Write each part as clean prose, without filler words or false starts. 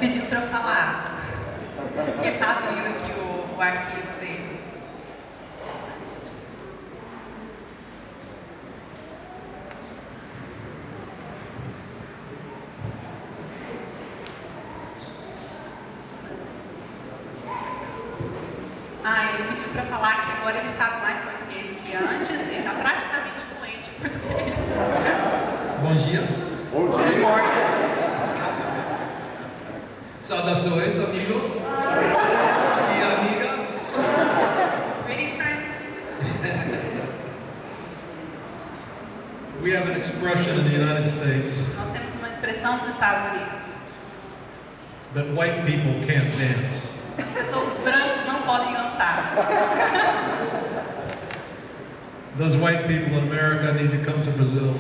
pedindo para eu falar. Porque tá abrindo aqui o arquivo dele. Ele pediu para falar que agora ele sabe mais português do que antes. Ele está praticamente fluente em português. Bom dia. Bom dia. Saudações, amigos e amigas. Greeting, friends. We have an expression in the United States Nós temos uma expressão dos Estados Unidos. that white people can't dance. As pessoas brancos não podem dançar. Those white people in America need to come to Brazil,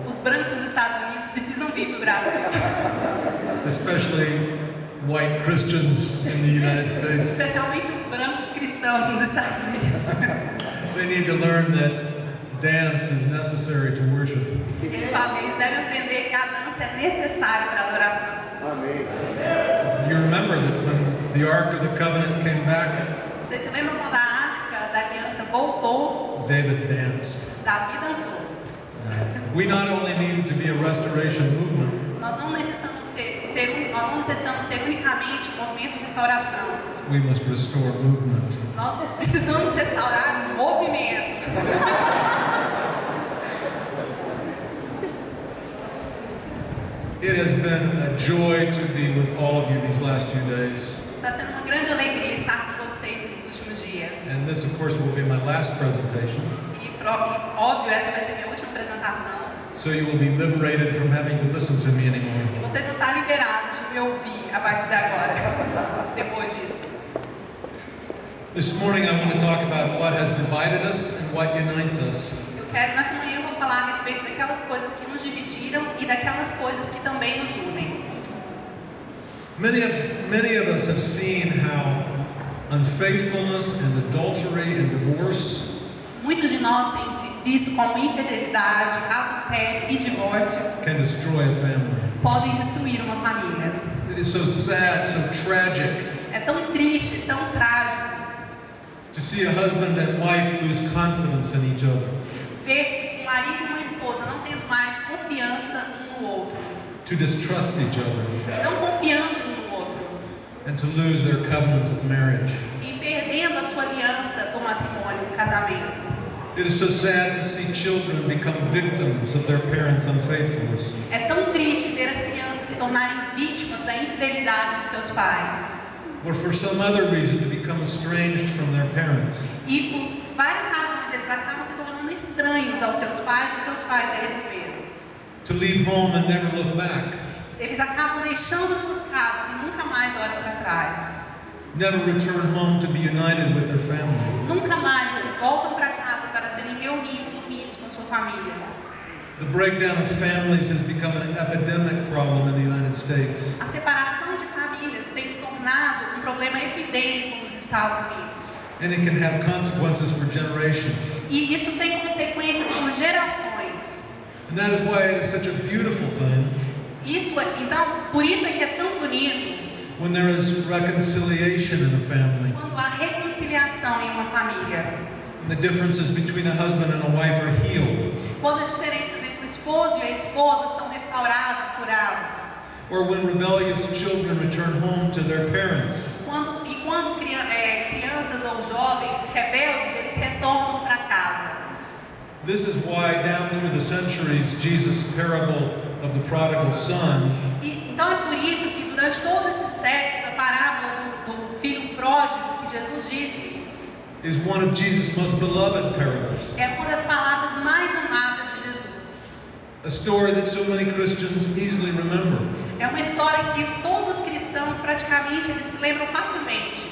Os brancos dos Estados Unidos precisam vir para o Brasil. especially white Christians in the United States. Especialmente os brancos cristãos nos Estados Unidos. They need to learn that dance is necessary to worship. Ele fala que eles devem aprender que a dança é necessária para a adoração. Amém. You remember that when the Ark of the Covenant came back, Vocês se lembram quando a Arca da Aliança voltou? David danced. Davi dançou. We not only need to be a restoration movement, Nós não necessitamos ser unicamente um movimento de restauração. we must restore movement. Nós precisamos restaurar o movimento. It has been a joy to be with all of you these last few days. Está sendo uma grande alegria estar com vocês nesses últimos dias. And this, of course, will be my last presentation. E óbvio, essa vai ser minha última apresentação. So you will be liberated from having to listen to me anymore. E vocês vão estar liberados de me ouvir a partir de agora, depois disso. This morning I want to talk about what has divided us and what unites us. Nessa manhã eu vou falar a respeito daquelas coisas que nos dividiram e daquelas coisas que também nos unem. Many of us have seen how unfaithfulness and adultery and divorce Muitos de nós têm visto como infidelidade, adultério e divórcio can destroy a family. podem destruir uma família. It is so sad, so tragic É tão triste, tão trágico to see a husband and wife lose confidence in each other, ver um marido e uma esposa não tendo mais confiança um no outro, to distrust each other, não confiando um no outro and to lose their covenant of marriage. e perdendo a sua aliança do matrimônio, do casamento. It is so sad to see children become victims of their parents' unfaithfulness. É tão triste ver as crianças se tornarem vítimas da infidelidade dos seus pais Or for some other reason to become estranged from their parents. e por várias razões eles acabam se tornando estranhos aos seus pais e seus pais a eles mesmos. To leave home and never look back. Eles acabam deixando suas casas e nunca mais olham para trás. Never return home to be united with their family. Nunca mais eles voltam para casa para serem reunidos, unidos com a sua família. The breakdown of families has become an epidemic problem in the United States. A separação de famílias tem se tornado um problema epidêmico nos Estados Unidos. And it can have consequences for generations. E isso tem consequências por gerações. And that is why it is such a beautiful thing Então, por isso é que é tão bonito when there is reconciliation in a family. quando há reconciliação em uma família. And the differences between a husband and a wife are healed. Quando as diferenças entre o esposo e a esposa são restaurados, curados. Or when rebellious children return home to their parents. Quando crianças ou jovens rebeldes, eles retornam para casa. This is why down through the centuries, Jesus' parable of the prodigal son Então é por isso que durante todos esses séculos a parábola do filho pródigo que Jesus disse is one of Jesus' most beloved parables. é uma das palavras mais amadas de Jesus. A story that so many Christians easily remember. É uma história que todos os cristãos praticamente eles se lembram facilmente.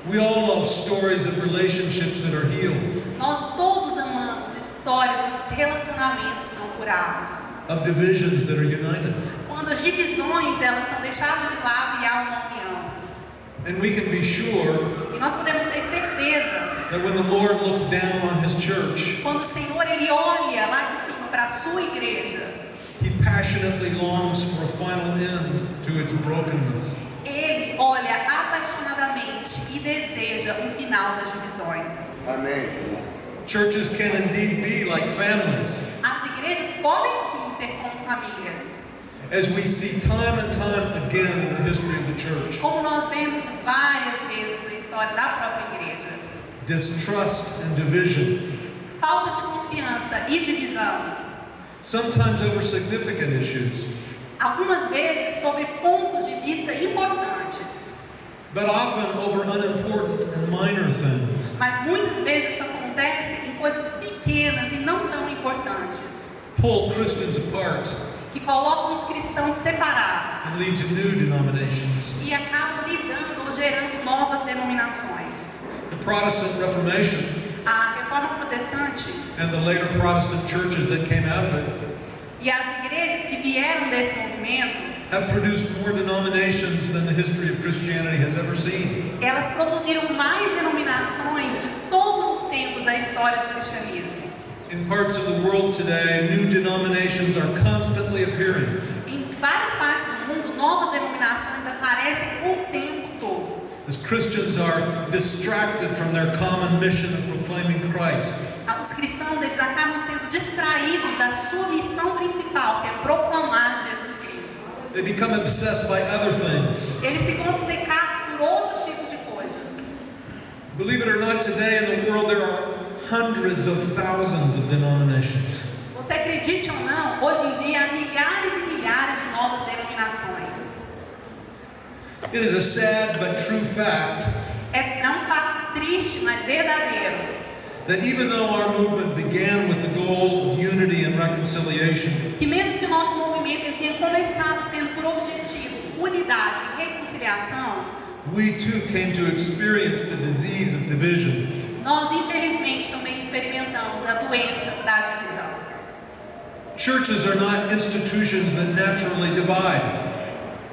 We all love stories of relationships that are healed, Nós todos amamos histórias onde os relacionamentos são curados, of divisions that are united. quando as divisões elas são deixadas de lado e há uma união. And we can be sure E nós podemos ter certeza that when the Lord looks down on His church, quando o Senhor ele olha lá de cima para a sua igreja, He passionately longs for a final end to its brokenness. olha apaixonadamente e deseja o final das divisões. Amém. Churches can indeed be like families, As igrejas podem sim ser como famílias, as we see time and time again in the history of the church. como nós vemos várias vezes na história da própria igreja. Distrust and division, Falta de confiança e divisão, sometimes over significant issues, algumas vezes sobre pontos de vista importantes, but often over unimportant and minor things. mas muitas vezes isso acontece em coisas pequenas e não tão importantes, Pull Christians apart que colocam os cristãos separados and lead to new denominations. e acabam lidando ou gerando novas denominações. The Protestant Reformation A Reforma Protestante and the later Protestant churches that came out of it e as igrejas que vieram desse movimento, have produced more denominations than the history of Christianity has ever seen. elas produziram mais denominações de todos os tempos da história do cristianismo. In parts of the world today, new denominations are constantly appearing. Em várias partes do mundo, novas denominações aparecem o tempo todo. As Christians are distracted from their common mission of proclaiming Christ. Os cristãos, eles acabam sendo distraídos da sua missão principal, que é proclamar Jesus Cristo. They become obsessed by other things. Eles ficam obcecados por outros tipos de coisas. Believe it or not, today in the world there are hundreds of thousands of denominations. Você acredite ou não, hoje em dia há milhares e milhares de novas denominações. It is a sad but true fact É um fato triste, mas verdadeiro, that even though our movement began with the goal of unity and reconciliation, que mesmo que o nosso movimento ele tenha começado tendo por objetivo unidade e reconciliação, we too came to experience the disease of division. nós infelizmente também experimentamos a doença da divisão. Churches are not institutions that naturally divide.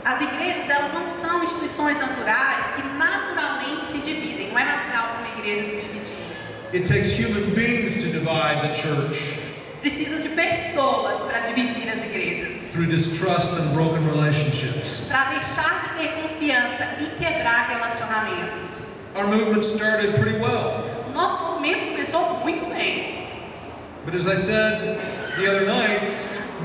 As igrejas, elas não são instituições naturais que naturalmente se dividem. Não é natural para uma igreja se dividir. It takes human beings to divide the church Precisa de pessoas para dividir as igrejas, through distrust and broken relationships. para deixar de ter confiança e quebrar relacionamentos. Our movement started pretty well, O nosso movimento começou muito bem, but as I said the other night,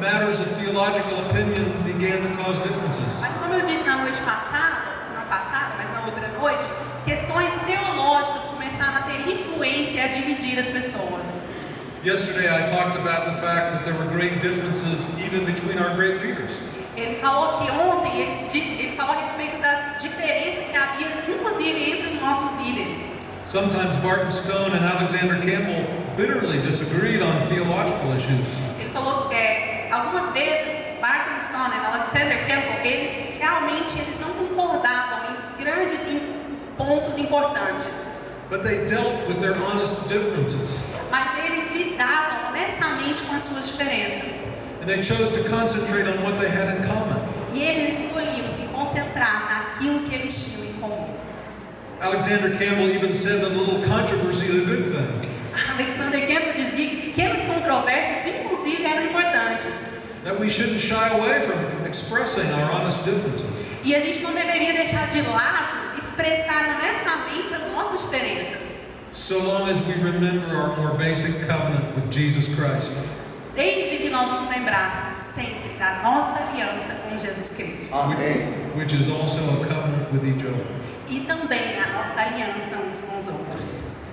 matters of theological opinion began to cause differences. mas como eu disse na noite passada, não passada, mas na outra noite, questões teológicas começaram a ter influência e a dividir as pessoas. Yesterday I talked about the fact that there were great differences even between our great leaders. Ele falou que ontem, ele falou a respeito das diferenças que havia, inclusive entre os nossos líderes. Sometimes Barton Stone and Alexander Campbell bitterly disagreed on theological issues. Ele falou que algumas vezes Barton Stone e Alexander Campbell, eles realmente não concordavam em pontos importantes, But they dealt with their honest differences, mas eles lidavam honestamente com as suas diferenças. and they chose to concentrate on what they had in common. E eles escolhiam se concentrar naquilo que eles tinham em comum. Alexander Campbell even said that a little controversy is a good thing, Alexander Campbell dizia que pequenas controvérsias, inclusive, eram importantes. that we shouldn't shy away from expressing our honest differences. E a gente não deveria deixar de lado expressar honestamente as nossas diferenças, So long as we remember our more basic covenant with Jesus Christ. desde que nós nos lembrássemos sempre da nossa aliança com Jesus Cristo Amém. Which is also a covenant with each other. e também a nossa aliança uns com os outros.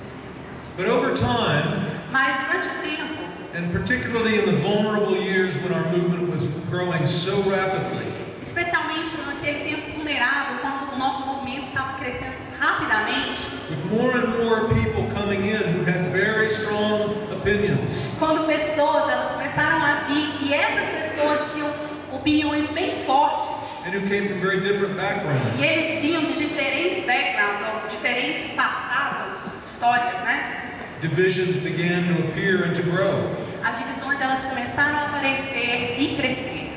But over time, Mas durante o tempo, and particularly in the vulnerable years when our movement was growing so rapidly, especialmente naquele tempo vulnerável, quando o nosso movimento estava crescendo rapidamente, with more and more people coming in who had very strong opinions, quando pessoas elas começaram a vir e essas pessoas tinham opiniões bem fortes and who came from very different backgrounds, e eles vinham de diferentes backgrounds, ou diferentes passados, histórias, né? divisions began to appear and to grow, As divisões elas começaram a aparecer e crescer,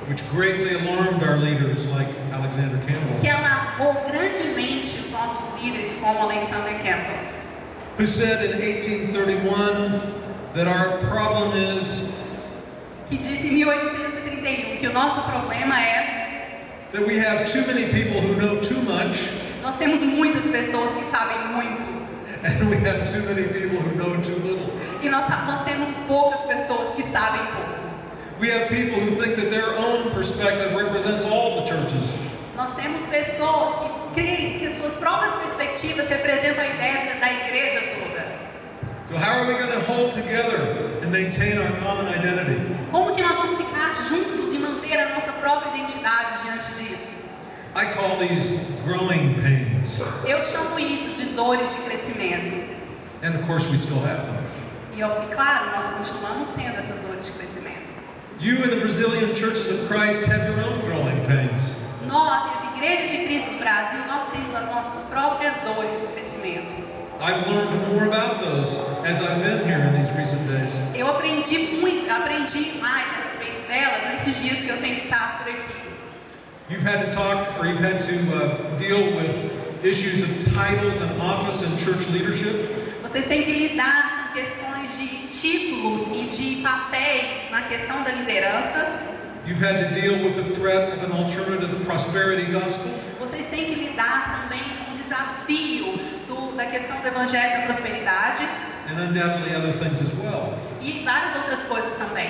which greatly alarmed our leaders like Alexander Campbell, que alarmou grandemente os nossos líderes, como Alexander Campbell, who said in 1831 that our problem is que disse em 1831 que o nosso problema é that we have too many people who know too much, Nós temos muitas pessoas que sabem muito. and we have too many people who know too little. E nós temos poucas pessoas que sabem pouco. We have people who think that their own perspective represents all the churches. Nós temos pessoas que creem que suas próprias perspectivas representam a ideia da igreja toda. So how are we going to hold together and maintain our common identity? Como que nós vamos ficar juntos e manter a nossa própria identidade diante disso? I call these growing pains. Eu chamo isso de dores de crescimento. And of course we still have them. E claro, nós continuamos tendo essas dores de crescimento. You in the Brazilian churches of Christ have your own growing pains. Nós e as igrejas de Cristo no Brasil, nós temos as nossas próprias dores de crescimento. I've learned more about those as I've been here in these recent days. Eu aprendi mais a respeito delas nesses dias que eu tenho estado por aqui. You've had to talk, or you've had to deal with issues of titles and office and church leadership. Vocês têm que lidar com questões de títulos e de papéis na questão da liderança. You've had to deal with the threat of an alternative prosperity gospel. Vocês têm que lidar também com o desafio da questão do evangelho da prosperidade. And undoubtedly other things as well. E várias outras coisas também.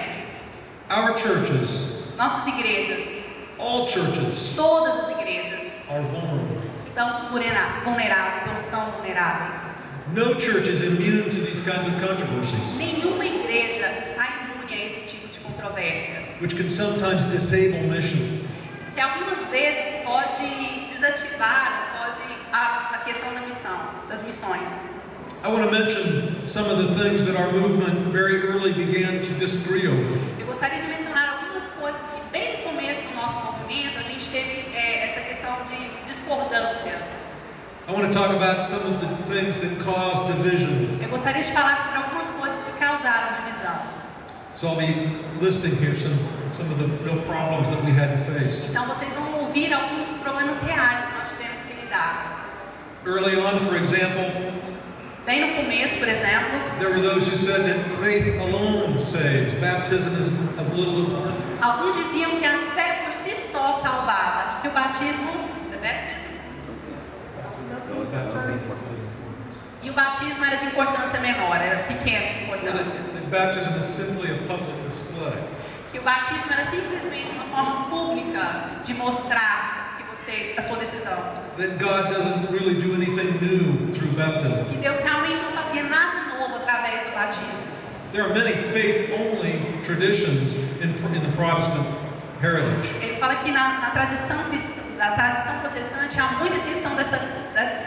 Our churches, Nossas igrejas, all churches, todas as igrejas, are vulnerable. estão vulneráveis ou são vulneráveis. No church is immune to these kinds of controversies, Nenhuma igreja está imune a esse tipo de controvérsia, which can sometimes disable mission. que algumas vezes pode desativar, a questão das missões. I want to mention some of the things that our movement very early began to disagree over. Eu gostaria de mencionar algumas coisas que bem no começo do nosso movimento a gente teve essa questão de discordância. I want to talk about some of the things that caused division. Eu gostaria de falar sobre algumas coisas que causaram divisão. So I'll be listing here some of the real problems that we had to face. Então vocês vão ouvir alguns dos problemas reais que nós tivemos que lidar. Early on, for example, Bem no começo, por exemplo, there were those who said that faith alone saves. Baptism is of little importance. alguns diziam que a fé por si só salvava, e que o batismo, e o batismo era de importância menor, era pequena importância. That baptism is simply a public display. Que o batismo era simplesmente uma forma pública de mostrar a sua decisão. That God doesn't really do anything new through baptism. Que Deus realmente não fazia nada novo através do batismo. There are many faith-only traditions in the Protestant heritage. Ele fala que na tradição protestante há muita questão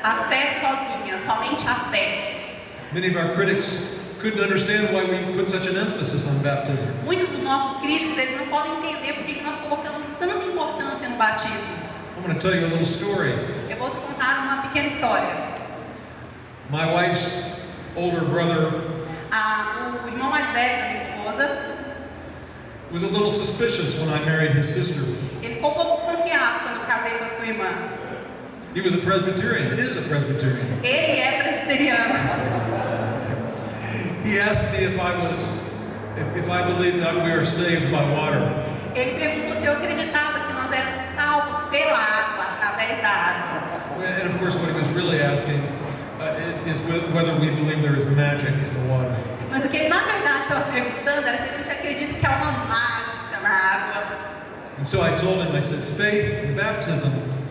a fé sozinha, somente a fé. Many of our critics couldn't understand why we put such an emphasis on baptism. Muitos dos nossos críticos, eles não podem entender por que nós colocamos tanta importância no batismo. I'm going to tell you a little story. Eu vou te contar uma pequena história. My wife's older brother O irmão mais velho da minha esposa, was a little suspicious when I married his sister. ele ficou um pouco desconfiado quando eu casei com a sua irmã. He was a Presbyterian, is a Presbyterian. Ele é presbiteriano. He asked me if I believed that we are saved by water. Ele perguntou se eu acreditava que nós éramos salvos pela água, através da água. And of course, what he was really asking is whether we believe there is magic in the water. Mas o que ele na verdade estava perguntando era se a gente acredita que há uma mágica na água. And so I told him, I said, faith and baptism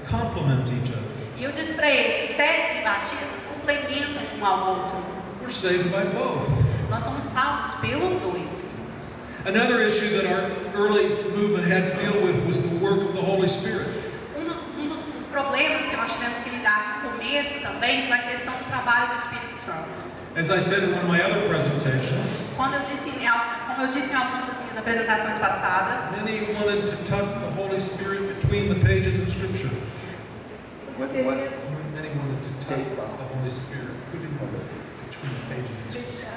complement each other. E eu disse para ele, fé e batismo complementam um ao outro. We're saved by both. Nós somos salvos pelos dois. Another issue that our early movement had to deal with was the work of the Holy Spirit. Um dos problemas que nós tivemos que lidar no começo também foi a questão do trabalho do Espírito Santo. As I said in one of my other presentations, Como eu disse em algumas das minhas apresentações passadas, many wanted to tuck the Holy Spirit between the pages of Scripture. Many wanted to tuck the Holy Spirit, put him between the pages of Scripture.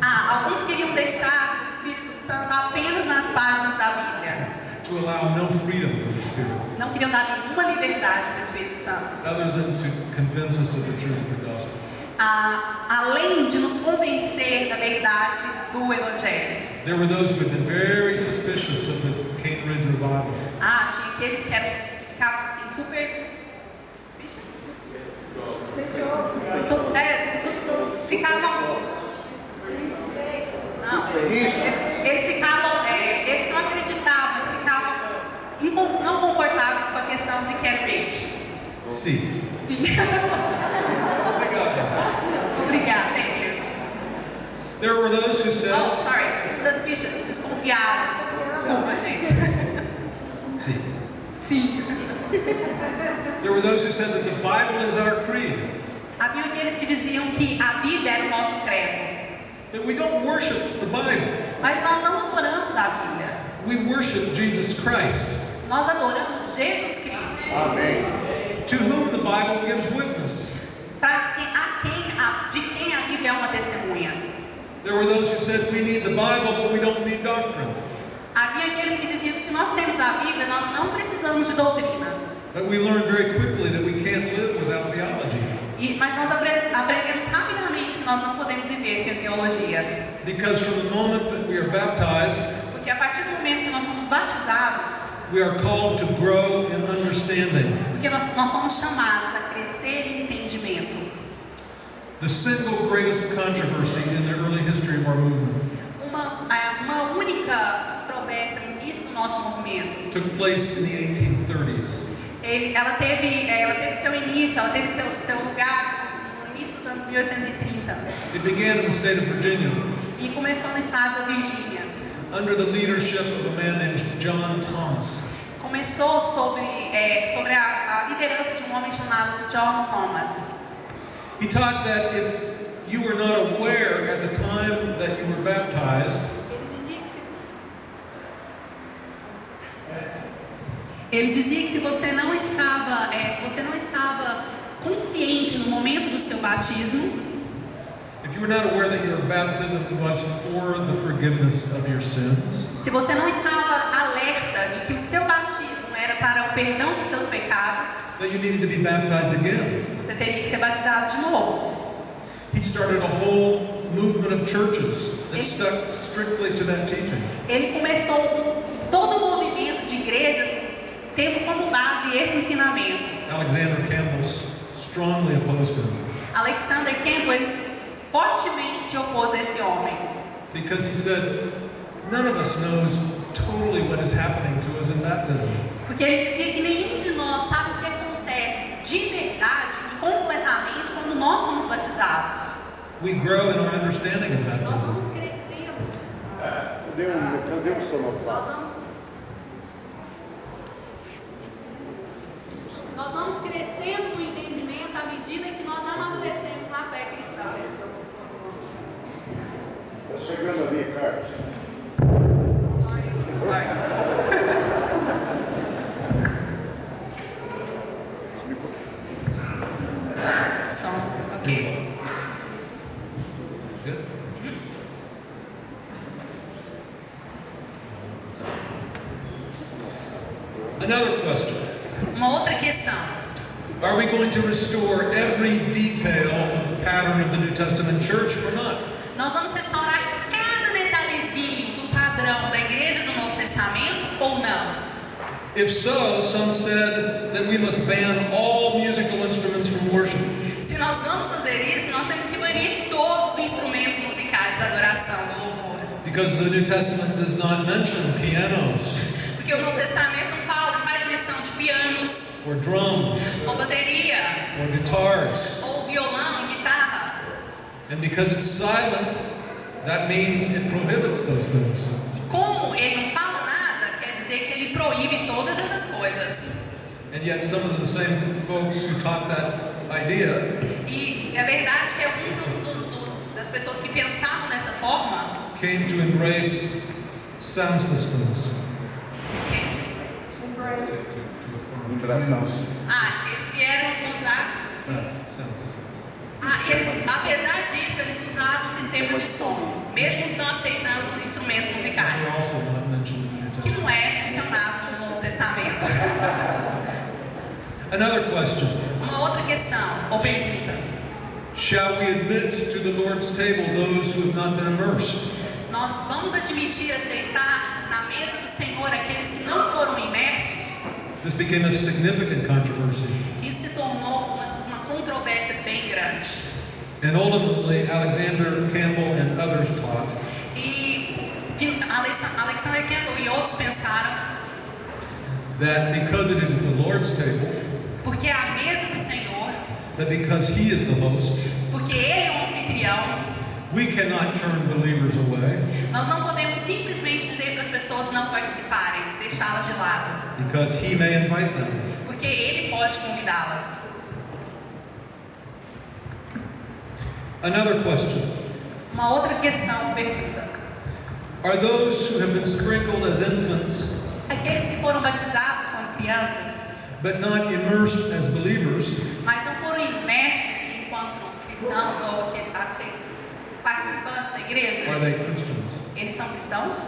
alguns queriam deixar o Espírito Santo apenas nas páginas da Bíblia. To allow no freedom for the Spirit, Não queriam dar nenhuma liberdade para o Espírito Santo. other than to convince us of the truth of the gospel. Além de nos convencer da verdade do Evangelho. There were those who had been very suspicious of the Cane Ridge revival. Tinha aqueles que ficavam assim super suspicious? Ficavam. Não. Eles não acreditavam, eles ficavam não confortáveis com a questão de Ken Rich. Sim. Sim. Obrigado. Obrigada, thank you. There were those who said, Oh, sorry, suspicious, desconfiados. Desculpa, gente. Sim. Sim. There were those who said that the Bible is our creed. Havia aqueles que diziam que a Bíblia era o nosso credo. That we don't worship the Bible. Mas nós não adoramos a Bíblia. We worship Jesus Christ. Nós adoramos Jesus Cristo. Amém. To whom the Bible gives witness. De quem a Bíblia é uma testemunha. There were those who said we need the Bible, but we don't need doctrine. Havia aqueles que diziam que se nós temos a Bíblia, nós não precisamos de doutrina. But we learned very quickly that we can't live without theology. Mas nós aprendemos rapidamente que nós não podemos viver sem teologia. Because from the moment that we are baptized, Porque a partir do momento que nós somos batizados, we are called to grow in understanding. porque nós somos chamados a crescer em entendimento. The single greatest controversy in the early history of our movement Uma única controvérsia no início do nosso movimento. took place in the 1830s. Ela teve seu início, ela teve seu lugar no início dos anos 1830. It began in the state of Virginia E começou no estado da Virgínia. under the leadership of a man named John Thomas. Começou sobre a liderança de um homem chamado John Thomas. He taught that if you were not aware at the time that you were baptized, Ele dizia que se você não estava consciente no momento do seu batismo, if you were not aware that your baptism was for the forgiveness of your sins, se você não estava alerta de que o seu batismo era para o perdão dos seus pecados, that you needed to be baptized again. você teria que ser batizado de novo. He started a whole movement of churches that stuck strictly to that teaching. Ele começou todo o movimento de igrejas tendo como base esse ensinamento. Alexander Campbell strongly opposed him Alexander Campbell ele fortemente se opôs a esse homem, because he said, none of us knows totally what is happening to us in baptism. porque ele dizia que nenhum de nós sabe o que acontece de verdade e completamente quando nós somos batizados. We grow in our understanding of Nós baptism. vamos crescendo. Cadê o sonoplasma? Nós vamos crescendo no entendimento à medida que nós amadurecemos na fé cristã. Está chegando ali, Carlos. Sorry, desculpa. Som, ok. Good? Another question. Uma outra questão. Are we going to restore every detail of the pattern of the New Testament church or not? Nós vamos restaurar cada detalhezinho do padrão da Igreja do Novo Testamento ou não? If so, some said that we must ban all musical instruments from worship. Se nós vamos fazer isso, nós temos que banir todos os instrumentos musicais da adoração, do louvor. Because the New Testament does not mention pianos Porque o Novo Testamento não faz menção de pianos, or drums ou bateria, or guitars. ou violão, guitarra. And because it's silent, that means it prohibits those things. Como ele não fala nada, quer dizer que ele proíbe todas essas coisas. And yet some of the same folks who taught that idea E é verdade que das pessoas que pensavam dessa forma, came to embrace sound systems. eles vieram usar. Sound systems. Apesar disso, eles usavam o sistema de som, mesmo não aceitando instrumentos musicais, They're also not mentioned in the New que Testament. não é mencionado no Novo Testamento. Another question. Uma outra questão, ou pergunta: Shall we admit to the Lord's table those who have not been immersed? nós vamos admitir, aceitar na mesa do Senhor aqueles que não foram imersos? This became a significant controversy. Isso se tornou uma controvérsia bem grande. And ultimately, Alexander Campbell and others taught E Alexander Campbell e outros pensaram, that because it is the Lord's table, porque é a mesa do Senhor, that because He is the host, porque Ele é o anfitrião, we cannot turn believers away nós não podemos simplesmente dizer para as pessoas não participarem, deixá-las de lado, because He may invite them. porque Ele pode convidá-las. Another question. Uma outra questão, pergunta. Are those who have been sprinkled as infants Aqueles que foram batizados quando crianças, but not immersed as believers, mas não foram imersos enquanto cristãos ou participantes da igreja, are they Christians? eles são cristãos?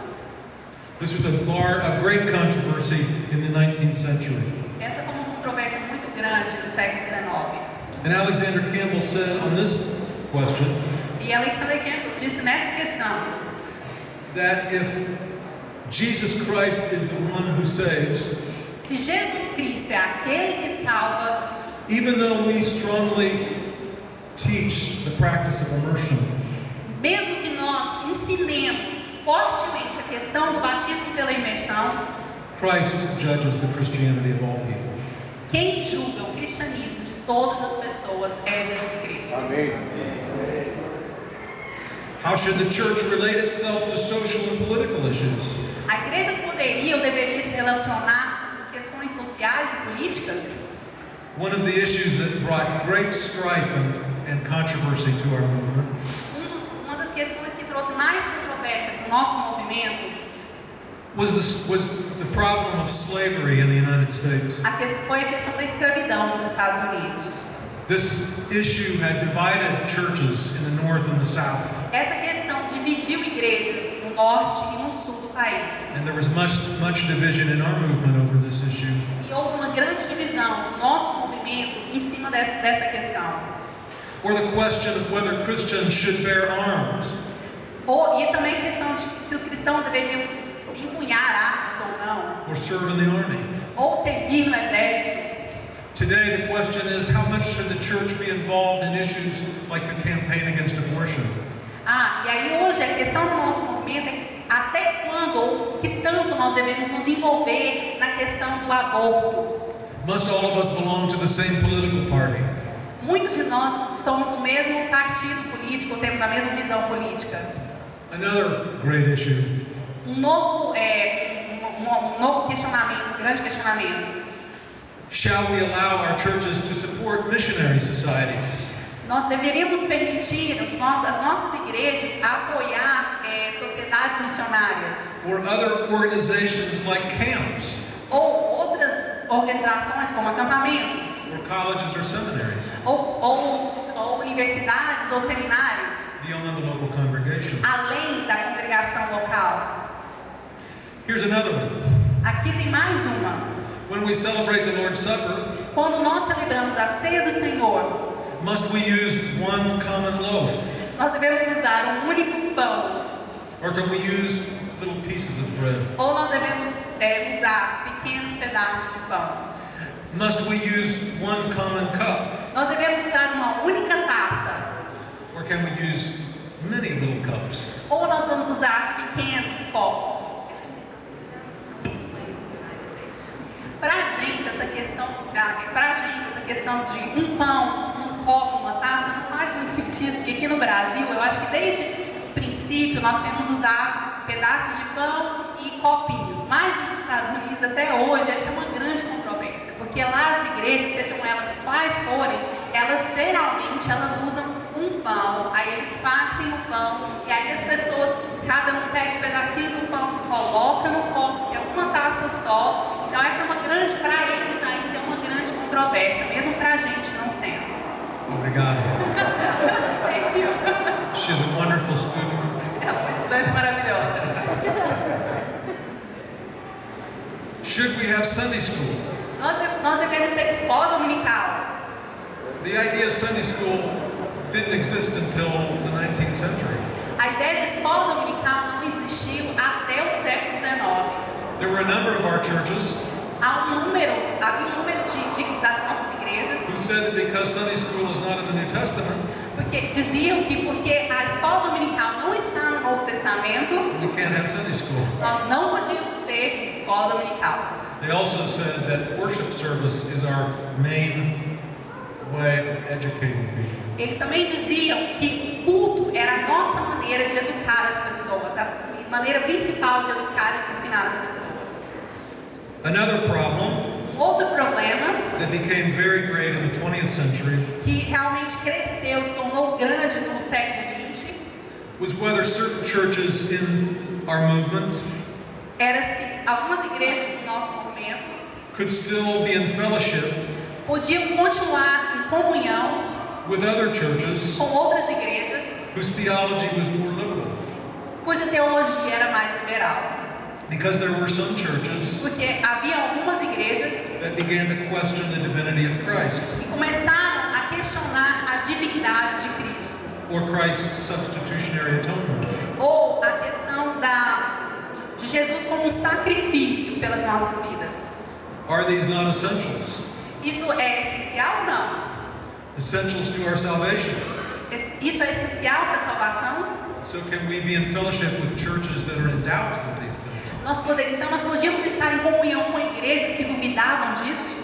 This was a great controversy in the 19th century. Essa foi uma controvérsia muito grande no século XIX. And Alexander Campbell said on this question E Alexander Campbell disse nessa questão that if Jesus Christ is the one who saves, se Jesus Cristo é aquele que salva, even though we strongly teach the practice of immersion, mesmo que nós ensinemos fortemente a questão do batismo pela imersão, Christ judges the Christianity of all people. quem julga o cristianismo de todas as pessoas é Jesus Cristo. Amém. How should the church relate itself to social and political issues? A igreja poderia ou deveria se relacionar com questões sociais e políticas? One of the issues that brought great strife and controversy to our movement Uma das questões que trouxe mais controvérsia para o nosso movimento was the problem of slavery in the United States. foi a questão da escravidão nos Estados Unidos. This issue had divided churches in the north and the south, Essa questão dividiu igrejas no norte e no sul do país. and there was much division in our movement over this issue. E houve uma grande divisão no nosso movimento em cima dessa questão. Or the question of whether Christians should bear arms, E também a questão de se os cristãos deveriam empunhar armas ou não, or serve in the army. ou servir no exército. Today the question is, how much should the church be involved in issues like the campaign against abortion? E aí hoje a questão do nosso movimento é até quando ou que tanto nós devemos nos envolver na questão do aborto. Must all of us belong to the same political party? Muitos de nós somos do mesmo partido político, temos a mesma visão política. Another great issue. Um novo questionamento, um grande questionamento. Shall we allow our churches to support missionary societies? Nós deveríamos permitir as nossas igrejas apoiar sociedades missionárias Or other organizations like camps, ou outras organizações como acampamentos or colleges or seminaries ou universidades ou seminários beyond the local congregation? além da congregação local. Here's another one. Aqui tem mais uma. When we celebrate the Lord's Supper, Quando nós celebramos a ceia do Senhor, must we use one common loaf? nós devemos usar um único pão, Or can we use little pieces of bread? ou nós devemos usar pequenos pedaços de pão. Must we use one common cup? Nós devemos usar uma única taça, Or can we use many little cups? ou nós vamos usar pequenos copos. Para a gente essa questão de um pão, um copo, uma taça não faz muito sentido, porque aqui no Brasil eu acho que desde o princípio nós temos usado pedaços de pão e copinhos, mas nos Estados Unidos até hoje essa é uma grande controvérsia, porque lá as igrejas, sejam elas quais forem, elas geralmente usam um pão, aí eles partem o pão e aí as pessoas, cada um pega um pedacinho do pão, coloca no copo, que é uma taça só. Então essa é uma grande, para eles ainda é uma grande controvérsia, mesmo para a gente não sendo. Obrigado. Thank you. She's a wonderful student. É uma estudante maravilhosa. Should we have Sunday school? Nós devemos ter escola dominical. The idea of Sunday school didn't exist until the 19th century. A ideia de escola dominical não existiu até o século XIX. There were a number of our churches havia um número das nossas igrejas, who said that because Sunday school is not in the New Testament, porque diziam que porque a escola dominical não está no Novo Testamento, we can't have Sunday school. nós não podíamos ter escola dominical. They also said that worship service is our main way of educating people. Eles também diziam que o culto era a nossa maneira de educar as pessoas, a maneira principal de educar e de ensinar as pessoas. Another problem Outro problema that became very great in the 20th century que realmente cresceu, se tornou grande no século XX, was whether certain churches in our movement era se algumas igrejas do nosso movimento could still be in fellowship podiam continuar em comunhão with other churches com outras igrejas whose theology was more liberal. cuja teologia era mais liberal. Because there were some churches Porque havia algumas igrejas that began to question the divinity of Christ que começaram a questionar a divindade de Cristo, or Christ's substitutionary atonement. ou a questão de Jesus como um sacrifício pelas nossas vidas. Are these not essentials? Isso é essencial ou não? Essentials to our salvation. Isso é essencial para a salvação? So can we be in fellowship with churches that are in doubt of these things? Então nós podíamos estar em comunhão com igrejas que duvidavam disso?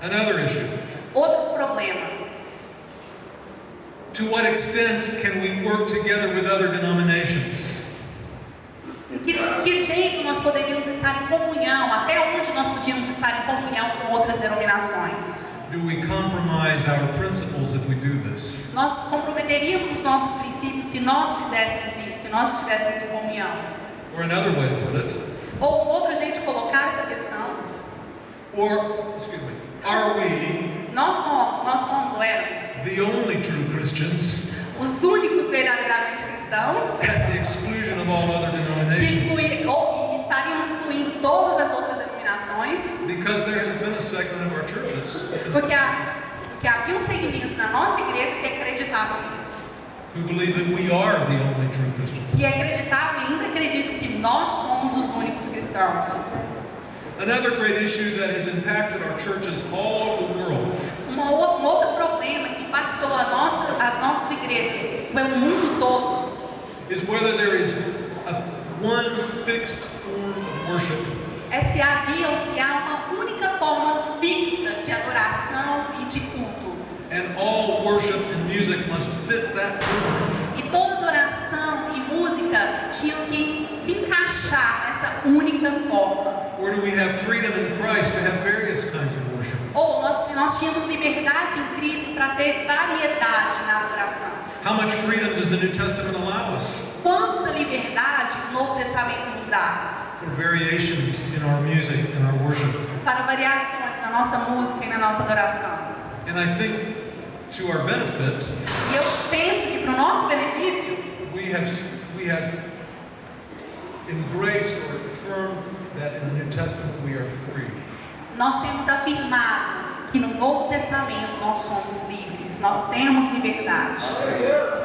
Another issue. Outro problema. To what extent can we work together with other denominations? Que jeito nós poderíamos estar em comunhão? Até onde nós podíamos estar em comunhão com outras denominações? Do we compromise our principles if we do this? Nós comprometeríamos os nossos princípios se nós fizéssemos isso, se nós estivéssemos em comunhão. Or another way to put it, Ou um outro jeito de colocar essa questão, are we nós somos ou éramos the only true Christians os únicos verdadeiramente cristãos at the exclusion of all other denominations? ou estaríamos excluindo todas as outras denominações, Because there has been a segment of our churches porque havia segmentos na nossa igreja que acreditavam nisso, who believe that we are the only true Christians. que acreditavam e ainda acreditam que nós somos os únicos cristãos. Another great issue that has impacted our churches all over the world Um outro problema que impactou as nossas igrejas pelo mundo todo is whether there is one fixed form of worship é se havia ou se há uma única forma fixa de adoração e de culto. and all worship and music must fit that form. E toda adoração e música tinham que se encaixar nessa única forma. Or do we have freedom in Christ to have various kinds of worship? Ou nós tínhamos liberdade em Cristo para ter variedade na adoração. How much freedom does the New Testament allow us Quanta liberdade o Novo Testamento nos dá for variations in our music and our worship? para variações na nossa música e na nossa adoração. And I think to our benefit, E eu penso que para o nosso benefício, we have embraced or affirmed that in the New Testament we are free. nós temos afirmado que no Novo Testamento nós somos livres, nós temos liberdade.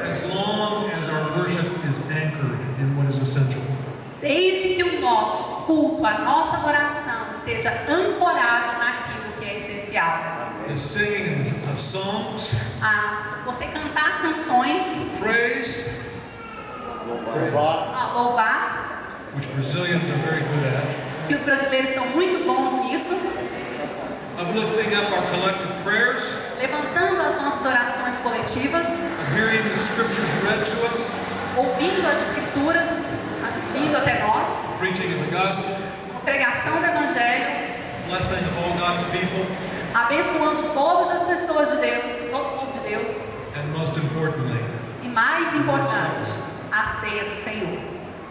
As long as our worship is anchored in what is essential. Desde que o nosso culto, a nossa adoração esteja ancorado naquilo que é essencial. The singing of songs, Você cantar canções, praise, louvar, which Brazilians are very good at, que os brasileiros são muito bons nisso, of lifting up our collective prayers, levantando as nossas orações coletivas, of hearing the scriptures read to us, ouvindo as escrituras, vindo até nós, preaching of the gospel, a pregação do Evangelho, blessing of all God's people, abençoando todas as pessoas de Deus, todo o povo de Deus, and most importantly, e mais importante, a ceia do Senhor.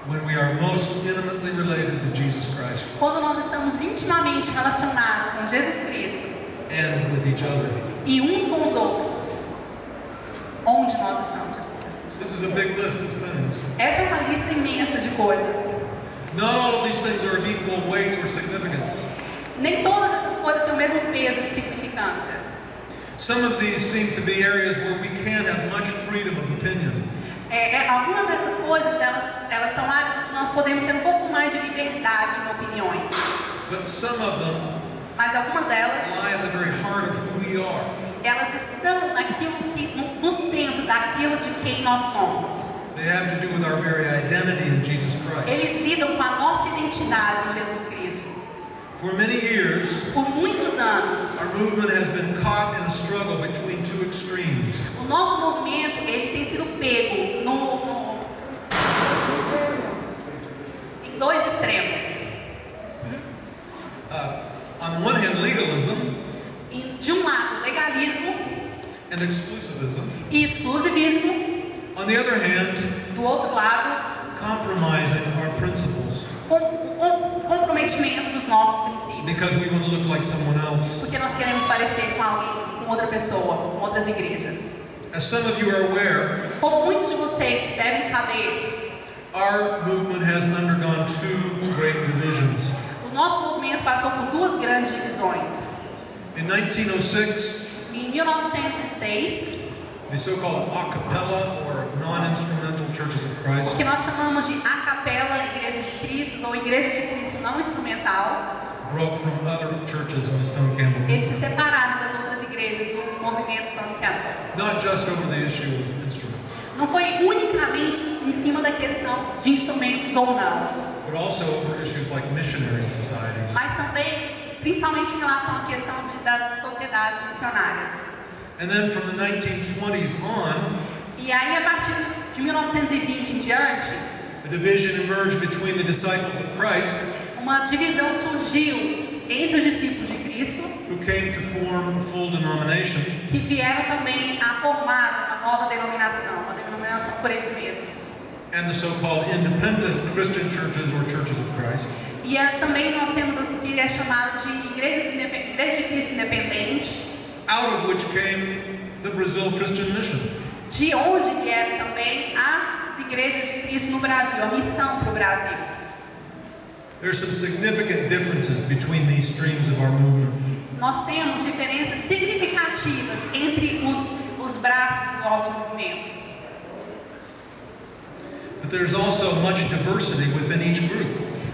when we are most intimately related to Jesus Christ Quando nós estamos intimamente relacionados com Jesus Cristo and with each other. e uns com os outros, onde nós estamos, desculpa. This is a big list of things. Essa é uma lista imensa de coisas. Not all of these things are of equal weight or significance. Nem todas essas coisas têm o mesmo peso de significância. Some of these seem to be areas where we can't have much freedom of opinion. Algumas dessas coisas, elas são áreas onde nós podemos ter um pouco mais de liberdade em opiniões. But some of them Mas algumas delas, lie at the very heart of who we are. elas estão no centro daquilo de quem nós somos. They have to do with our very identity in Jesus Christ. Eles lidam com a nossa identidade em Jesus Cristo. For many years, Por muitos anos, our movement has been caught in a struggle between two extremes. o nosso movimento ele tem sido pego em dois extremos. On the one hand, legalism De um lado, legalismo and exclusivism. e exclusivismo. On the other hand, Do outro lado, compromising our principles comprometimento dos nossos princípios. because we want to look like someone else. Porque nós queremos parecer com alguém, com outra pessoa, com outras igrejas. As some of you are aware, Como muitos de vocês devem saber, our movement has undergone two great divisions. o nosso movimento passou por duas grandes divisões. In 1906, Em 1906, the so-called a cappella or non-instrumental churches of o Christ que nós chamamos de a capela Igrejas de Cristo ou Igrejas de Cristo não instrumental, broke from other churches in the Stone Campbell eles se movement, separaram das outras igrejas do movimento Stone Campbell. not just over the issue of instruments, Não foi unicamente em cima da questão de instrumentos ou não, but also over issues like missionary societies. mas também, principalmente em relação à questão das sociedades missionárias. And then from the 1920s on, E aí, a partir de 1920 em diante, a division emerged between the disciples of Christ, uma divisão surgiu entre os discípulos de Cristo, who came to form a full denomination, que vieram também a formar uma nova denominação, uma denominação por eles mesmos. and the so-called independent Christian churches or churches of Christ. E também nós temos o que é chamado de Igreja de Cristo Independente, Out of which came the Brazil Christian Mission. de onde vieram também as igrejas de Cristo no Brasil, a missão para o Brasil. There are some significant differences between these streams of our movement. Nós temos diferenças significativas entre os braços do nosso movimento. But there's also much diversity within each group.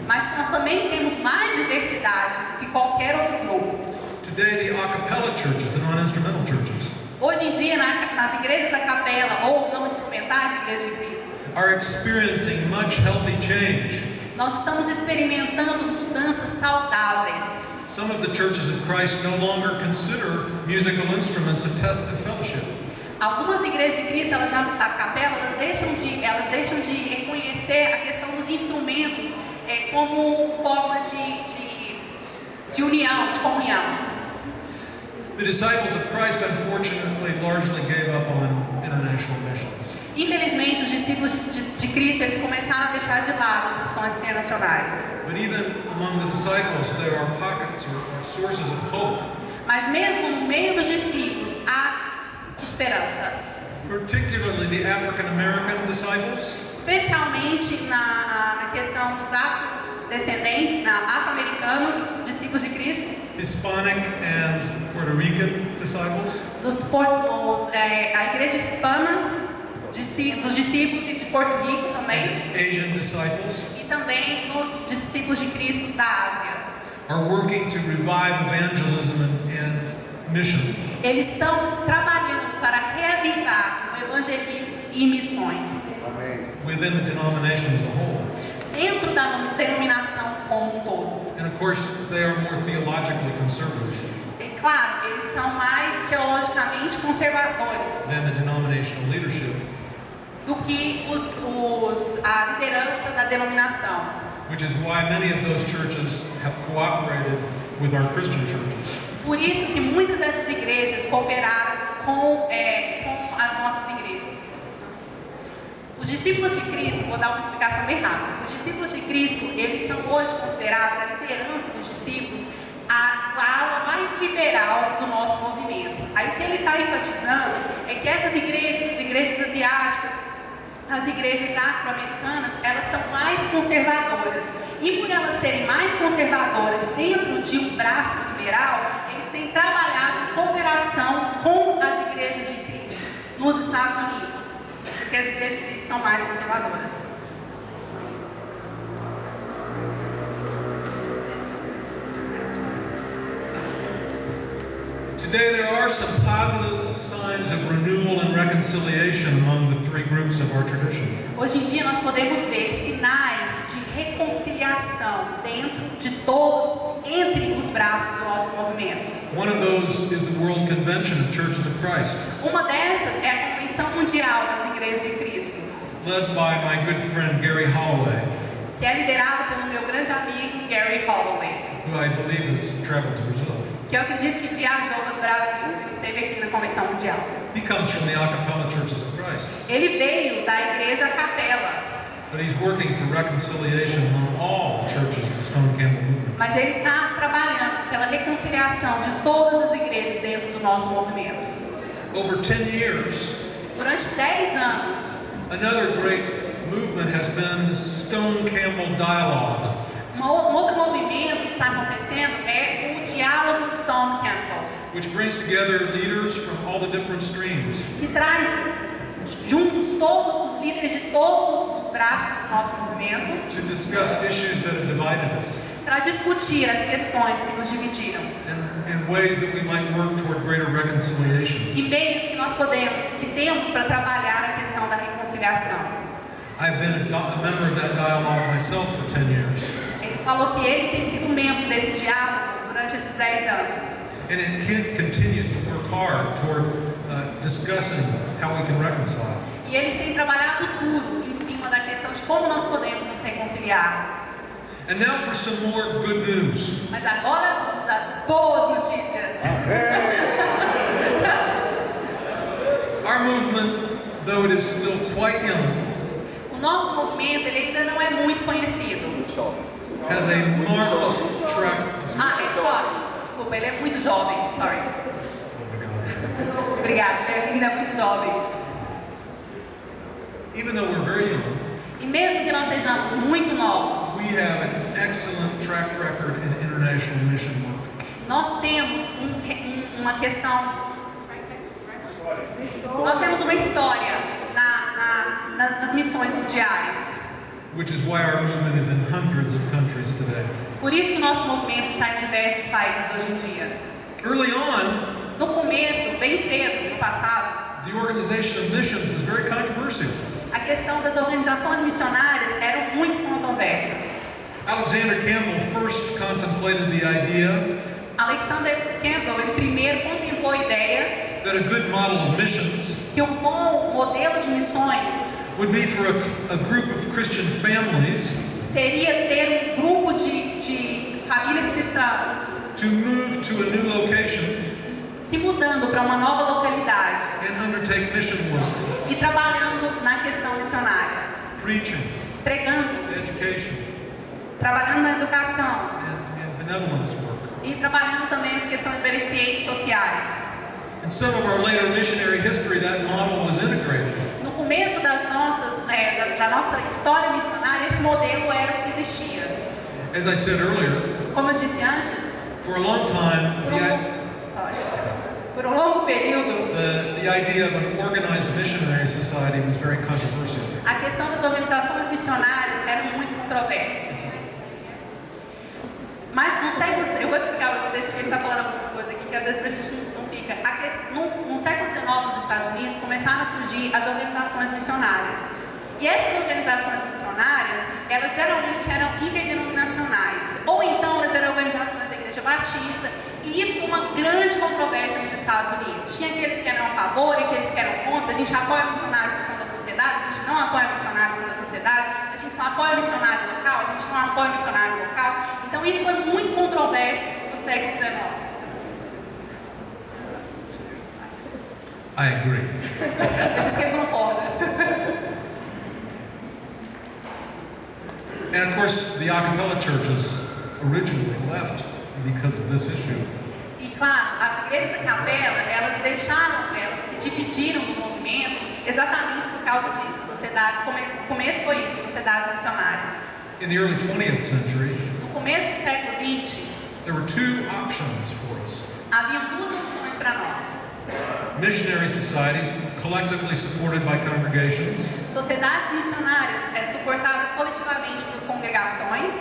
Mas nós também temos mais diversidade do que qualquer outro grupo. Today, the a cappella churches, the non-instrumental churches, Hoje em dia, nas igrejas da capela ou não instrumentais, igrejas de Cristo, are experiencing much healthy change. nós estamos experimentando mudanças saudáveis. Some of the churches of Christ no longer consider musical instruments a test of fellowship. Algumas igrejas de Cristo, a capela, elas deixam de reconhecer a questão dos instrumentos como forma de união, de comunhão. The disciples of Christ, unfortunately, largely gave up on international missions. Infelizmente, os discípulos de Cristo, eles começaram a deixar de lado as missões internacionais. But even among the disciples, there are pockets or sources of hope, Mas mesmo no meio dos discípulos, há esperança. particularly the African American disciples, Especialmente na questão dos afrodescendentes, afro-americanos, discípulos de Cristo, Hispanic and Puerto Rican disciples, a igreja hispana, dos discípulos e de Porto Rico também, Asian disciples, e também nos discípulos de Cristo da Ásia. are working to revive evangelism and mission. Eles estão trabalhando para reavivar o evangelismo e missões Within the denomination as a whole. dentro da denominação como um todo. And of course, they are more theologically conservative E claro, eles são mais teologicamente conservadores than the denominational leadership, do que a liderança da denominação. which is why many of those churches have cooperated with our Christian churches. Por isso que muitas dessas igrejas cooperaram com as nossas igrejas. Os discípulos de Cristo, vou dar uma explicação bem rápida. Os discípulos de Cristo, eles são hoje considerados, a liderança dos discípulos, a ala mais liberal do nosso movimento. Aí o que ele está enfatizando é que essas igrejas, as igrejas asiáticas, as igrejas afro-americanas, elas são mais conservadoras. E por elas serem mais conservadoras dentro de um braço liberal, eles têm trabalhado em cooperação com as igrejas de Cristo nos Estados Unidos, porque as igrejas de Cristo são mais conservadoras. Today there are some positive signs of renewal and reconciliation among the three groups of our tradition. Hoje em dia nós podemos ver sinais de reconciliação dentro de todos, entre os braços do nosso movimento. One of those is the World Convention of Churches of Christ, Uma dessas é a Convenção Mundial das Igrejas de Cristo, led by my good friend Gary Holloway, que é liderada pelo meu grande amigo Gary Holloway, who I believe has traveled to Brazil. que eu acredito que viajou para o Brasil. Ele esteve aqui na Convenção Mundial. He comes from the a cappella Churches of Christ, Ele veio da Igreja Capela, but he's working for reconciliation among all the churches of the Stone Campbell movement. mas ele está trabalhando pela reconciliação de todas as igrejas dentro do nosso movimento. Over 10 years, Durante 10 anos, another great movement has been the Stone Campbell Dialogue, um outro movimento que está acontecendo é o Diálogo Stone Campbell, which brings together leaders from all the different streams que traz juntos todos os líderes de todos os braços do nosso movimento to discuss issues that have divided us para discutir as questões que nos dividiram and ways that we might work toward greater reconciliation. e meios que temos para trabalhar a questão da reconciliação. I've been a member of that dialogue myself for 10 years, Ele falou que ele tem sido membro desse diálogo durante esses 10 anos. and it continues to work hard toward discussing how we can reconcile. E eles têm trabalhado duro em cima da questão de como nós podemos nos reconciliar. And now for some more good news. Mas agora vamos às boas notícias. Our movement, though it is still quite young, O nosso movimento ele ainda não é muito conhecido. has a marvelous track. Desculpa, ele é muito jovem. Sorry. Oh my gosh. Obrigada, ele ainda é muito jovem. Even though we're very young, E mesmo que nós sejamos muito novos, we have an excellent track record in international mission work. nós temos uma questão. Nós temos uma história nas missões mundiais. Which is why our movement is in hundreds of countries today. Por isso que o nosso movimento está em diversos países hoje em dia. Early on, No começo, bem cedo, no passado, the organization of missions was very controversial. a questão das organizações missionárias eram muito controversas. Alexander Campbell first contemplated the idea Alexander Campbell, ele primeiro contemplou a ideia that a good model of missions que um bom modelo de missões would be for a group of Christian families seria ter um grupo de famílias cristãs to move to a new location se mudando para uma nova localidade and undertake mission work, e trabalhando na questão missionária, preaching, pregando, education, trabalhando na educação and benevolence work. e trabalhando também as questões beneficentes sociais. In some of our later missionary history, that model was integrated. No começo da nossa história missionária, esse modelo era o que existia. As I said earlier, Como eu disse antes, for a long time, por um longo período, the idea of an organized missionary society was very controversial. a questão das organizações missionárias era muito controversa. Mas no século, eu vou explicar para vocês porque ele está falando algumas coisas aqui que às vezes para a gente não fica. No século XIX nos Estados Unidos começaram a surgir as organizações missionárias. E essas organizações missionárias, elas geralmente eram interdenominacionais, ou então elas eram organizações da Igreja Batista, e isso uma grande controvérsia nos Estados Unidos. Tinha aqueles que eram a favor e aqueles que eram contra. A gente apoia missionários que são da sociedade, a gente não apoia missionários que são da sociedade, a gente só apoia missionário local, a gente não apoia missionário local. Então isso foi muito controverso no século XIX. I agree. Eu disse que ele concorda. And of course, the a cappella churches originally left because of this issue. E claro, as igrejas da capela, elas se dividiram no movimento exatamente por causa disso. As sociedades, o começo foi isso, as sociedades missionárias. In the early 20th century, No começo do século XX, there were two options for us. havia duas opções para nós. Missionary societies, collectively supported by congregations, Sociedades missionárias suportadas coletivamente por congregações,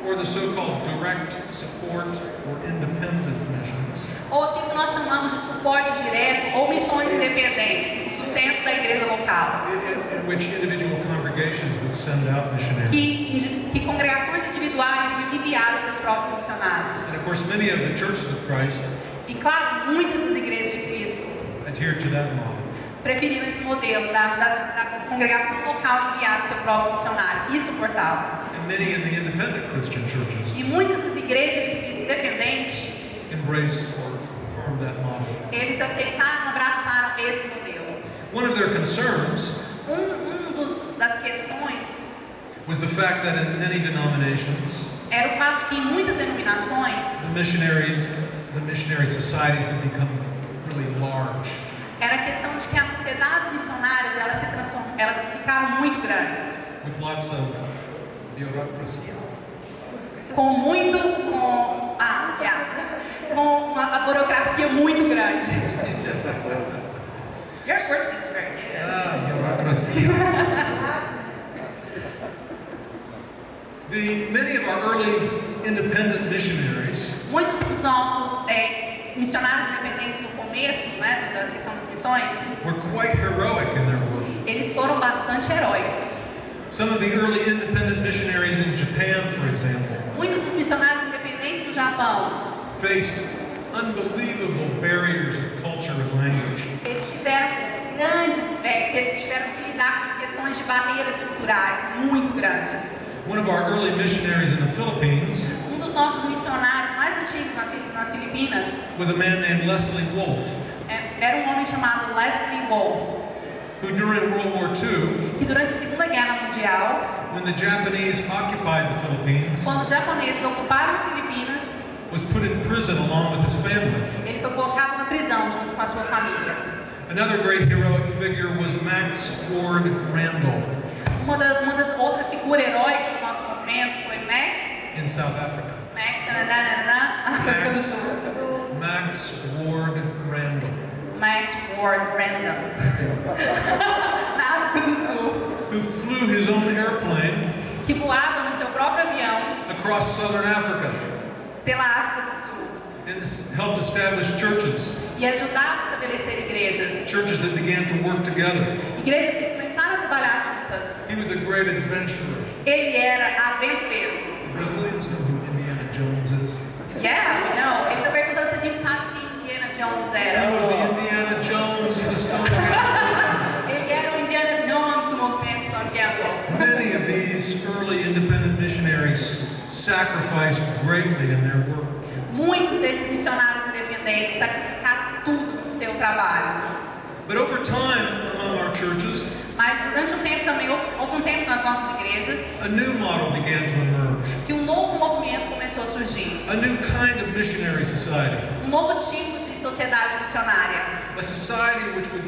or the so-called direct support or independent missions, ou aquilo que nós chamamos de suporte direto ou missões independentes, o sustento da igreja local, in which individual congregations would send out missionaries. que congregações individuais iriam enviar os seus próprios missionários. And of course, many of the churches of Christ E claro, muitas das igrejas de Cristo adhere to that model. preferiram esse modelo da congregação local enviar o seu próprio missionário e suportá-lo. And many in the independent Christian churches E muitas das igrejas de Cristo independentes, embrace or affirm that model. eles aceitaram, abraçaram esse modelo. One of their concerns Das questões was the fact that in many denominations, era o fato de que em muitas denominações the missionary societies have become really large. era a questão de que as sociedades missionárias elas ficaram muito grandes, With lots of bureaucracy. com uma burocracia muito grande. Your Portuguese is very good. Bureaucracy. Many of our early independent missionaries Muitos dos nossos missionários independentes no começo, né, da questão das missões, were quite heroic in their work. eles foram bastante heróicos. Some of the early independent missionaries in Japan, for example, Muitos dos missionários independentes no Japão, faced unbelievable barriers of culture and language. eles tiveram que lidar com questões de barreiras culturais muito grandes. One of our early missionaries in the Philippines Dos nossos missionários mais antigos nas Filipinas was a man named Leslie Wolfe, era um homem chamado Leslie Wolfe, who during World War II, que durante a Segunda Guerra Mundial, when the Japanese occupied the Philippines, quando os japoneses ocuparam as Filipinas, was put in prison along with his family. ele foi colocado na prisão junto com a sua família. Another great heroic figure was Max Ward Randall Uma das outras figuras heróicas do nosso movimento foi Max in South Africa. África do Sul. Max Ward Randall, Max Ward Randall. Na África do Sul. who flew his own airplane Que voava no seu próprio avião across southern Africa pela África do Sul. and helped establish churches, E ajudava a estabelecer igrejas. churches that began to work together. Igrejas que começaram a trabalhar juntas. He was a great adventurer. Ele era aventureiro. The Brazilians know who Indiana Jones is. Yeah, we know. Ele está perguntando se a gente sabe quem Indiana Jones era. He was the Indiana Jones of the Stone Temple. Ele era o Indiana Jones do movimento Stone Temple. Many of these early independent missionaries sacrificed greatly in their work. Muitos desses missionários independentes sacrificaram tudo no seu trabalho. But over time, among our churches, Mas durante um tempo também, houve um tempo nas nossas igrejas, a new model began to emerge. que um novo movimento começou a surgir. A new kind of missionary society. Um novo tipo de sociedade missionária. A society which would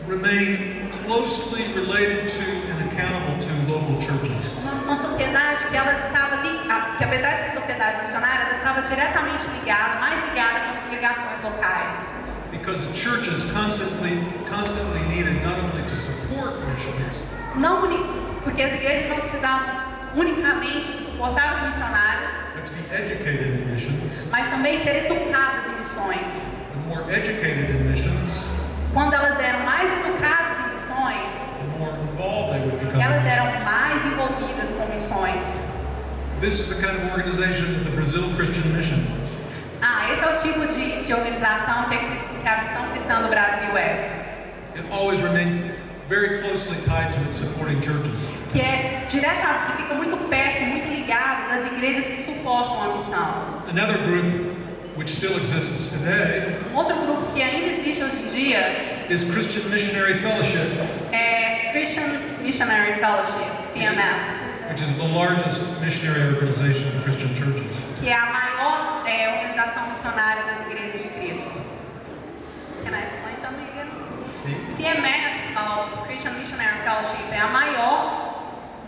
remain closely related to and accountable to local churches. Uma sociedade que ela estava ligada, que apesar de ser sociedade missionária, ela estava diretamente ligada, mais ligada com as congregações locais. Because the churches constantly needed not only to support missions, Porque as igrejas não precisavam unicamente de suportar os missionários, but to be educated in missions. mas também ser educadas em missões. The more educated in missions, Quando elas eram mais educadas em missões, the more involved they would become. elas eram mais envolvidas com missões. This is the kind of organization that the Brazil Christian Mission was. Esse é o tipo de organização que a Missão Cristã do Brasil é. It always remains very closely tied to its supporting churches. Que fica muito perto, muito ligado das igrejas que suportam a missão. Another group which still exists today Outro grupo que ainda existe hoje em dia is Christian Missionary Fellowship, é Christian Missionary Fellowship, CMF, which is the largest missionary organization in Christian churches. que é a maior organização missionária das igrejas de Cristo. Can I explain something again? Sim. CMF, Christian Missionary Fellowship, é a maior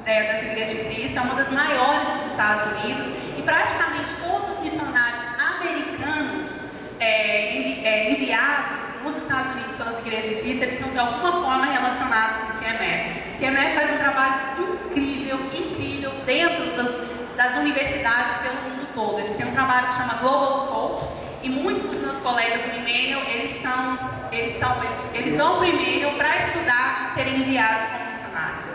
das igrejas de Cristo, é uma das maiores dos Estados Unidos, e praticamente todos os missionários americanos enviados nos Estados Unidos pelas igrejas de Cristo, eles estão de alguma forma relacionados com o CMF. O CMF faz um trabalho incrível dentro das das universidades pelo mundo todo. Eles têm um trabalho que chama Global Scope e muitos dos meus colegas do Emmanuel, eles vão para o Emmanuel para estudar e serem enviados como missionários.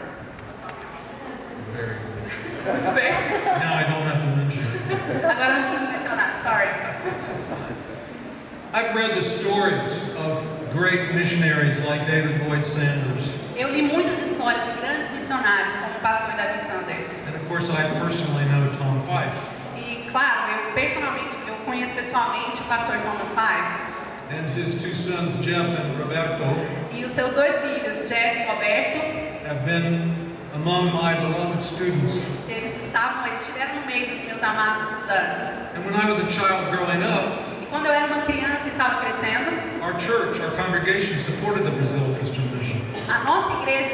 Very good. Muito bem. Now I don't have to mention it. Agora não preciso mencionar, sorry. I've read the stories of great missionaries like David Lloyd Sanders. Eu li muitas histórias de grandes missionários como o pastor Davi Sanders. And of course I personally know Tom Fife. E claro, eu conheço pessoalmente o pastor Thomas Fife. And his two sons, Jeff and Roberto, E os seus dois filhos, Jeff e Roberto, have been among my beloved students. eles estiveram no meio dos meus amados estudantes. And when I was a child growing up, E quando eu era uma criança e estava crescendo, our church, our congregation supported the Brazil Christian Mission. a nossa igreja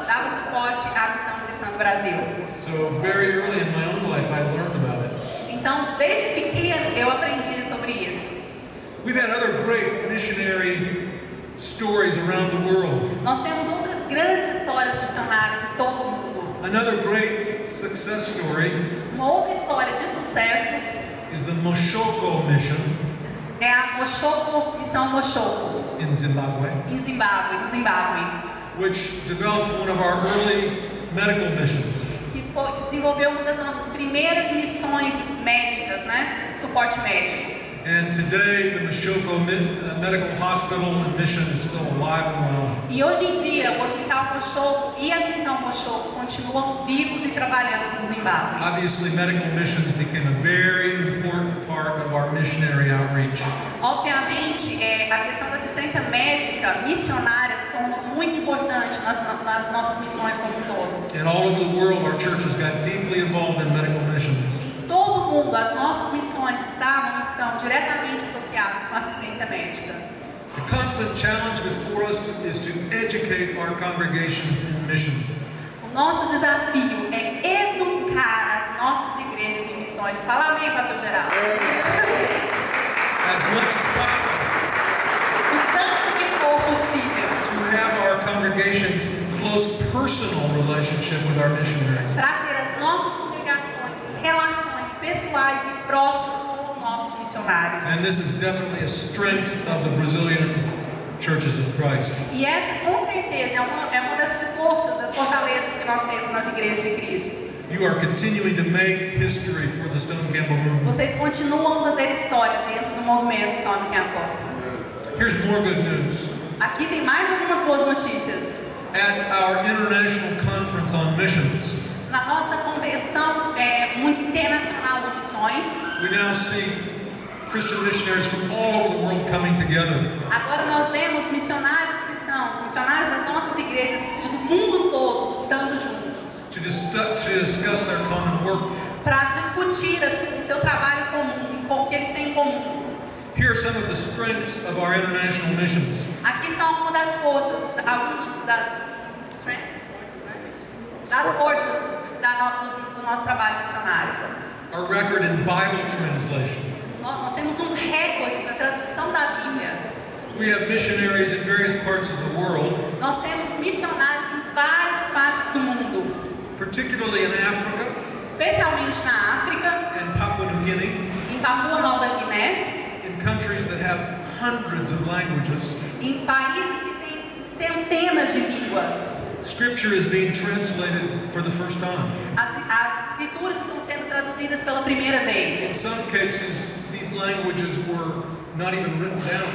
dava suporte à missão cristã do Brasil. So very early in my own life I learned about it. Então, desde pequeno, eu aprendi sobre isso. We've had other great missionary stories around the world. Nós temos outras grandes histórias missionárias em todo o mundo. Another great success story Uma outra história de sucesso is the Moshoko Mission é a Missão Moshoko, in Zimbabwe, no Zimbábue, which developed one of our early medical missions. que desenvolveu uma das nossas primeiras missões médicas, né? Suporte médico. And today the Moshoko Medical Hospital and Mission is still alive and well. E hoje em dia, o Hospital Moshoko e a Missão Moshoko continuam vivos e trabalhando no Zimbábue. Obviously, medical missions became a very important part of our missionary outreach. Obviamente, a questão da assistência médica missionária se tornou muito importante nas nossas missões como um todo. And all over the world, our churches got deeply involved in medical missions. Em todo o mundo, as nossas missões estão diretamente associadas com assistência médica. The constant challenge before us is to educate our congregations in mission. O nosso desafio é educar as nossas igrejas em missões. Fala amém, pastor Geraldo. As much as possible, O tanto que for possível, to have our congregations in close personal relationship with our missionaries. para ter as nossas congregações em relações pessoais e próximas com os nossos missionários. And this is definitely a strength of the Brazilian churches of Christ. E essa, com certeza, é uma das forças, das fortalezas que nós temos nas igrejas de Cristo. You are continuing to make history for the Stone Campbell movement. Vocês continuam a fazer história dentro do movimento Stone Campbell. Here's more good news. Aqui tem mais algumas boas notícias. At our international conference on missions, Na nossa convenção muito internacional de missões, we now see Christian missionaries from all over the world coming together. agora nós vemos missionários cristãos, missionários das nossas igrejas do mundo todo, estando juntos, To discuss their common work. para discutir o seu trabalho comum, o que eles têm em comum. Here are some of the strengths of our international missions. Aqui estão algumas das forças, das forças do nosso trabalho missionário. Our record in Bible translation. Nós temos um recorde na tradução da Bíblia. We have missionaries in various parts of the world, Nós temos missionários em várias partes do mundo, particularly in Africa especialmente na África, and Papua New Guinea, em Papua Nova Guiné, in countries that have hundreds of languages. em países que têm centenas de línguas. Scripture is being translated for the first time. As escrituras estão sendo traduzidas pela primeira In vez. some cases, these languages were not even written down.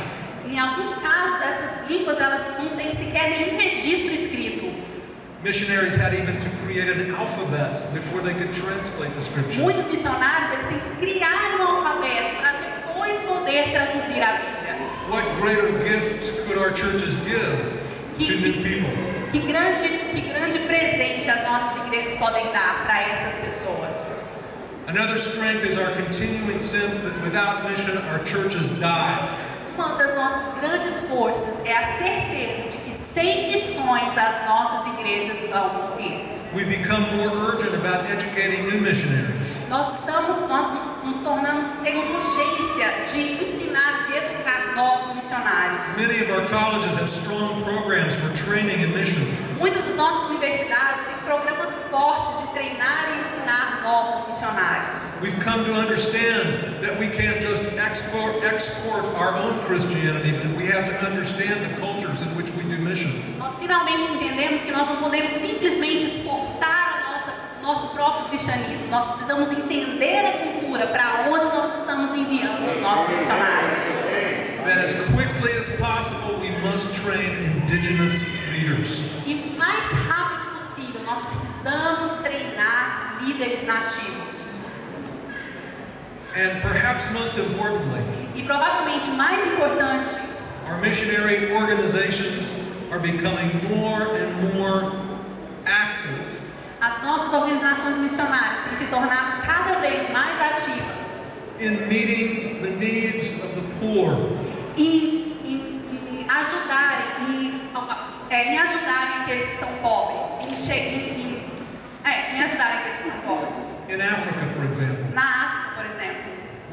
Em alguns casos, essas línguas elas não têm sequer nenhum registro escrito. Missionaries had even to create an alphabet before they could translate the scripture. Muitos missionários eles têm que criar um alfabeto para depois poder traduzir a Bíblia. What greater gift could our churches give to new people? Que grande presente as nossas igrejas podem dar para essas pessoas. Another strength is our continuing sense that without mission, our churches die. Uma das nossas grandes forças é a certeza de que sem missões as nossas igrejas vão morrer. We become more urgent about educating new missionaries. Nós nos tornamos, temos urgência de ensinar, de educar novos missionários. Many of our colleges have strong programs for training and mission. Muitas das nossas universidades têm programas fortes de treinar e ensinar novos We've come to understand that we can't just export our own Christianity, but we have to understand the cultures in which we do mission. Nós finalmente entendemos que nós não podemos simplesmente exportar o nosso próprio cristianismo. Nós precisamos entender a cultura para onde nós estamos enviando os nossos missionários. That as quickly as possible, we must train indigenous leaders. E mais rápido possível, nós precisamos treinar líderes nativos. And perhaps most importantly, E provavelmente o mais importante, our missionary organizations are becoming more and more active as nossas organizações missionárias têm se tornado cada vez mais ativas in meeting the needs of the poor. em ajudarem aqueles que são pobres, em ajudarem aqueles que são pobres. In Africa, for example, Na África, por exemplo,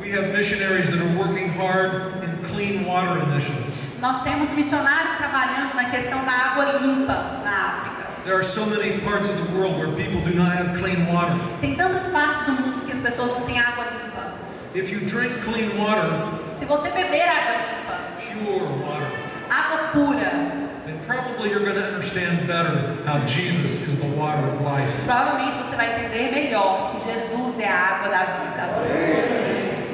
we have missionaries that are working hard in clean water initiatives. nós temos missionários trabalhando na questão da água limpa na África. There are so many parts of the world where people do not have clean water. Tem tantas partes do mundo que as pessoas não têm água limpa. If you drink clean water, Se você beber água limpa, pure water, água pura, then probably you're going to understand better how Jesus is the water of life. provavelmente você vai entender melhor que Jesus é a água da vida.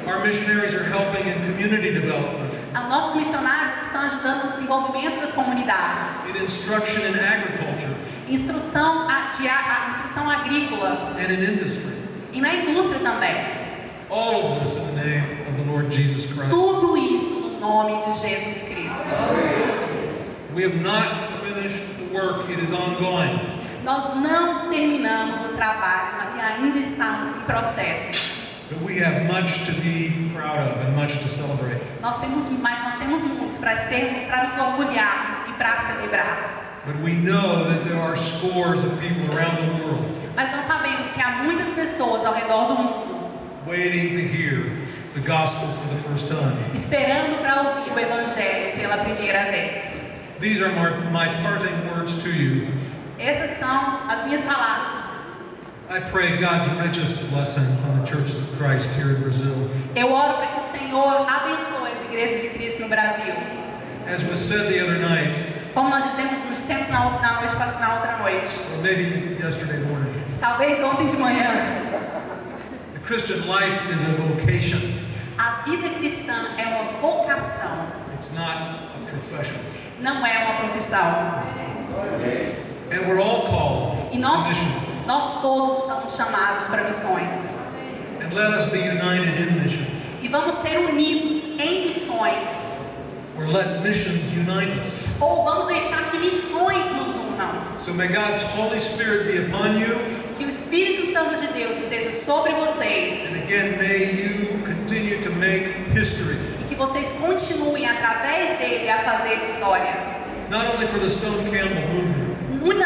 Our missionaries are helping in community development, Os nossos missionários estão ajudando no desenvolvimento das comunidades, in instruction in agriculture, instrução agrícola and in industry. e na indústria também. All of this in the name of the Lord Jesus Christ. Tudo isso no nome de Jesus Cristo. We have not finished the work, it is ongoing. Nós não terminamos o trabalho e ainda está em processo. But we have much to be proud of and much to celebrate. Nós temos muito para nos orgulharmos e para celebrar. But we know that there are scores of people around the world Mas nós sabemos que há muitas pessoas ao redor do mundo waiting to hear the gospel for the first time. esperando para ouvir o Evangelho pela primeira vez. These are my parting words to you. Essas são as minhas palavras. I pray God's richest blessing on the churches of Christ here in Brazil. Eu oro para que o Senhor abençoe as igrejas de Cristo no Brasil. As was said the other night, Como nós dissemos na outra noite, or maybe yesterday morning, talvez ontem de manhã, the Christian life is a vocation. a vida cristã é uma vocação, It's not a profession. não é uma profissão. And we're all called E to mission. nós todos somos chamados para missões. And let us be united in mission. E vamos ser unidos em missões. Or let missions unite us. Ou vamos deixar que missões nos unam. So may God's Holy Spirit be upon you. Que o Espírito Santo de Deus esteja sobre vocês. And again, may you continue to make history. E que vocês continuem através dele a fazer história. Not only for the Stone Campbell movement,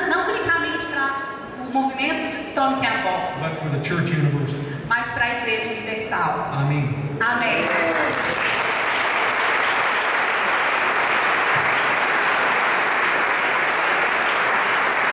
Não unicamente para o movimento de Stone Campbell, but for the church universal. mas para a Igreja Universal. Amen. Amém.